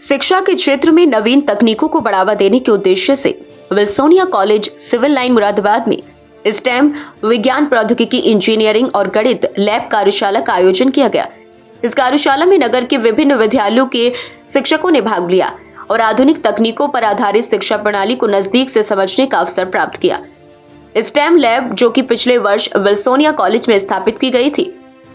शिक्षा के क्षेत्र में नवीन तकनीकों को बढ़ावा देने के उद्देश्य से Wilsonia college civil line Moradabad में स्टेम, विज्ञान प्रौद्योगिकी, इंजीनियरिंग और गणित लैब कार्यशाला का आयोजन किया गया। इस कार्यशाला में नगर के विभिन्न विद्यालयों के शिक्षकों ने भाग लिया और आधुनिक तकनीकों पर आधारित शिक्षा प्रणाली को नजदीक से समझने का अवसर प्राप्त किया। स्टेम लैब, जो कि पिछले वर्ष विल्सोनिया कॉलेज में स्थापित की गई थी,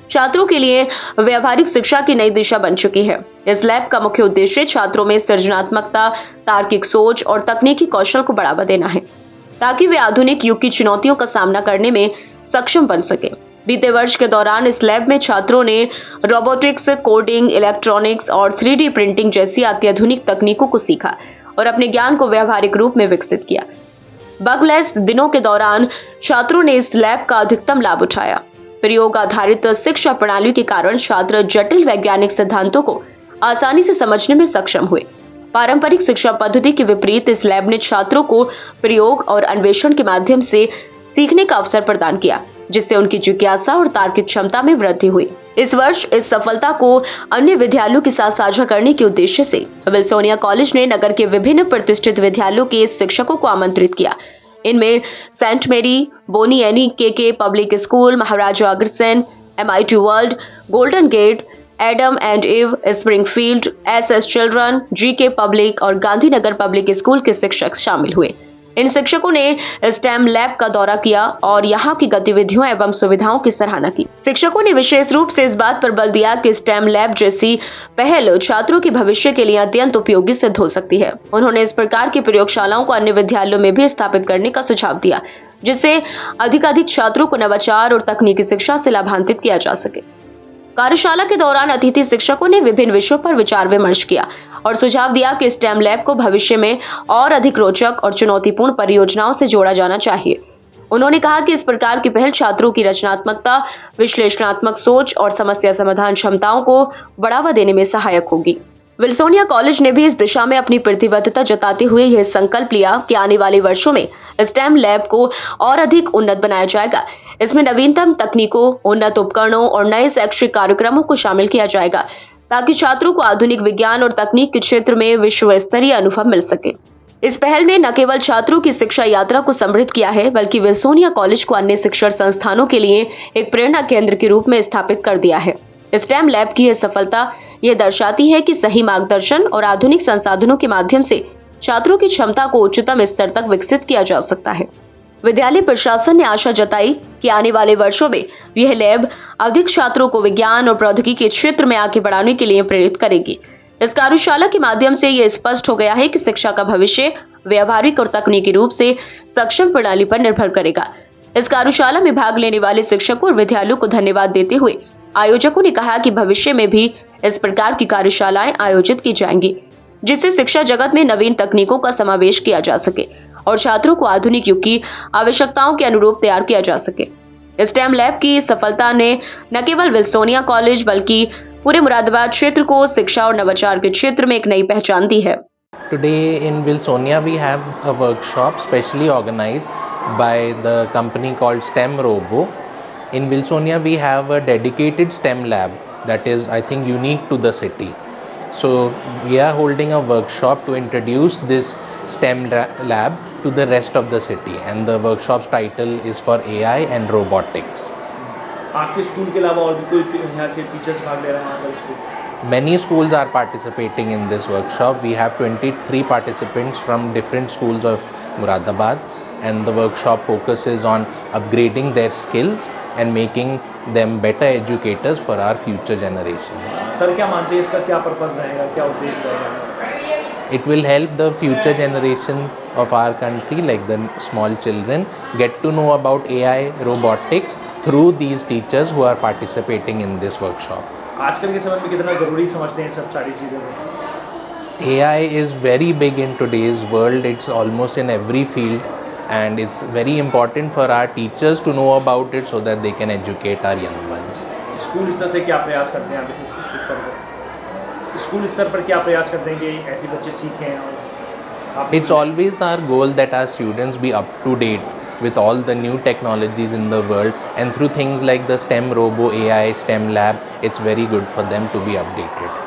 छात्रों के लिए व्यावहारिक शिक्षा की नई दिशा बन चुकी है। इस लैब का मुख्य उद्देश्य छात्रों में सृजनात्मकता, तार्किक सोच और तकनीकी कौशल को बढ़ावा देना है, ताकि वे आधुनिक युग की चुनौतियों का सामना करने में सक्षम बन सके। बीते वर्ष के दौरान इस लैब में छात्रों ने रोबोटिक्स, कोडिंग, इलेक्ट्रॉनिक्स और 3D प्रिंटिंग जैसी अत्याधुनिक तकनीकों को सीखा और अपने ज्ञान को व्यावहारिक रूप में विकसित किया। बगलेस दिनों के दौरान छात्रों ने इस लैब का अधिकतम लाभ उठाया। प्रयोग आधारित शिक्षा प्रणाली के कारण छात्र जटिल वैज्ञानिक सिद्धांतों को आसानी से समझने में सक्षम हुए। पारंपरिक शिक्षा पद्धति के विपरीत इस लैब ने छात्रों को प्रयोग और अन्वेषण के माध्यम से सीखने का अवसर प्रदान किया, जिससे उनकी जिज्ञासा और तार्किक क्षमता में वृद्धि हुई। इस वर्ष इस सफलता को अन्य विद्यालयों के साथ साझा करने के उद्देश्य से विल्सोनिया कॉलेज ने नगर के विभिन्न प्रतिष्ठित विद्यालयों के शिक्षकों को आमंत्रित किया। इनमें सेंट मेरी, बोनी एनी के public school, Maharaja Agrasen, MIT world, golden gate, Adam and Eve, Springfield, SS children, GK public और गांधीनगर पब्लिक स्कूल के शिक्षक शामिल हुए। इन शिक्षकों ने स्टेम लैब का दौरा किया और यहाँ की गतिविधियों एवं सुविधाओं की सराहना की। शिक्षकों ने विशेष रूप से इस बात पर बल दिया कि स्टेम लैब जैसी पहल छात्रों के भविष्य के लिए अत्यंत उपयोगी सिद्ध हो सकती है। उन्होंने इस प्रकार की प्रयोगशालाओं को अन्य विद्यालयों में भी स्थापित करने का सुझाव दिया, जिससे अधिकाधिक छात्रों को नवाचार और तकनीकी शिक्षा से लाभान्वित किया जा सके। कार्यशाला के दौरान अतिथि शिक्षकों ने विभिन्न विषयों पर विचार विमर्श किया और सुझाव दिया कि स्टेम लैब को भविष्य में और अधिक रोचक और चुनौतीपूर्ण परियोजनाओं से जोड़ा जाना चाहिए। उन्होंने कहा कि इस प्रकार की पहल छात्रों की रचनात्मकता, विश्लेषणात्मक सोच और समस्या समाधान क्षमताओं को बढ़ावा देने में सहायक होगी। विल्सोनिया कॉलेज ने भी इस दिशा में अपनी प्रतिबद्धता जताते हुए यह संकल्प लिया कि आने वाले वर्षों में स्टेम लैब को और अधिक उन्नत बनाया जाएगा। इसमें नवीनतम तकनीकों, उन्नत उपकरणों और नए शैक्षिक कार्यक्रमों को शामिल किया जाएगा, ताकि छात्रों को आधुनिक विज्ञान और तकनीक के क्षेत्र में विश्व स्तरीय अनुभव मिल सके। इस पहल ने न केवल छात्रों की शिक्षा यात्रा को समृद्ध किया है, बल्कि विल्सोनिया कॉलेज को अन्य शिक्षण संस्थानों के लिए एक प्रेरणा केंद्र के रूप में स्थापित कर दिया है। स्टेम लैब की यह सफलता यह दर्शाती है कि सही मार्गदर्शन और आधुनिक संसाधनों के माध्यम से छात्रों की क्षमता को उच्चतम स्तर तक विकसित किया जा सकता है। विद्यालय प्रशासन ने आशा जताई कि आने वाले वर्षों में यह लैब अधिक छात्रों को विज्ञान और प्रौद्योगिकी के क्षेत्र में आगे बढ़ाने के लिए प्रेरित करेगी। इस कार्यशाला के माध्यम से यह स्पष्ट हो गया है कि शिक्षा का भविष्य व्यावहारिक और तकनीकी रूप से सक्षम प्रणाली पर निर्भर करेगा। इस कार्यशाला में भाग लेने वाले शिक्षकों और विद्यालयों को धन्यवाद देते हुए आयोजकों ने कहा कि भविष्य में भी इस प्रकार की कार्यशालाएं आयोजित की जाएंगी, जिससे शिक्षा जगत में नवीन तकनीकों का समावेश किया जा सके और छात्रों को आधुनिक युग की आवश्यकताओं के अनुरूप तैयार किया जा सके। स्टेम लैब की सफलता ने न केवल विल्सोनिया कॉलेज बल्कि पूरे मुरादाबाद क्षेत्र को शिक्षा और नवाचार के क्षेत्र में एक नई पहचान दी है। Today in Wilsonia we have a workshop specially organized by the company called STEM Robo. In Wilsonia we have a dedicated STEM lab that is, I think, unique to the city. So we are holding a workshop to introduce this STEM lab to the rest of the city, and the workshop's title is for AI and robotics. आपके school के अलावा और भी कोई यहाँ से teachers भाग ले रहे हैं हमारे school? Many schools are participating in this workshop. We have 23 participants from different schools of Muradabad, and the workshop focuses on upgrading their skills and making them better educators for our future generations. Sir क्या मानते हैं इसका क्या purpose रहेगा, क्या उद्देश्य रहेगा? It will help the future generation of our country, like the small children, get to know about AI, robotics through these teachers who are participating in this workshop. आजकल के समय में कितना ज़रूरी समझते हैं सब सारी चीज़ें से? AI is very big in today's world. It's almost in every field, and it's very important for our teachers to know about it so that they can educate our young ones. School स्तर से क्या प्रयास करते हैं आप इस स्तर पर? स्कूल स्तर पर क्या प्रयास करते हैं कि ऐसे बच्चे सीखें? और It's always our goal that our students be up to date with all the new technologies in the world, and through things like the STEM Robo AI STEM Lab, it's very good for them to be updated.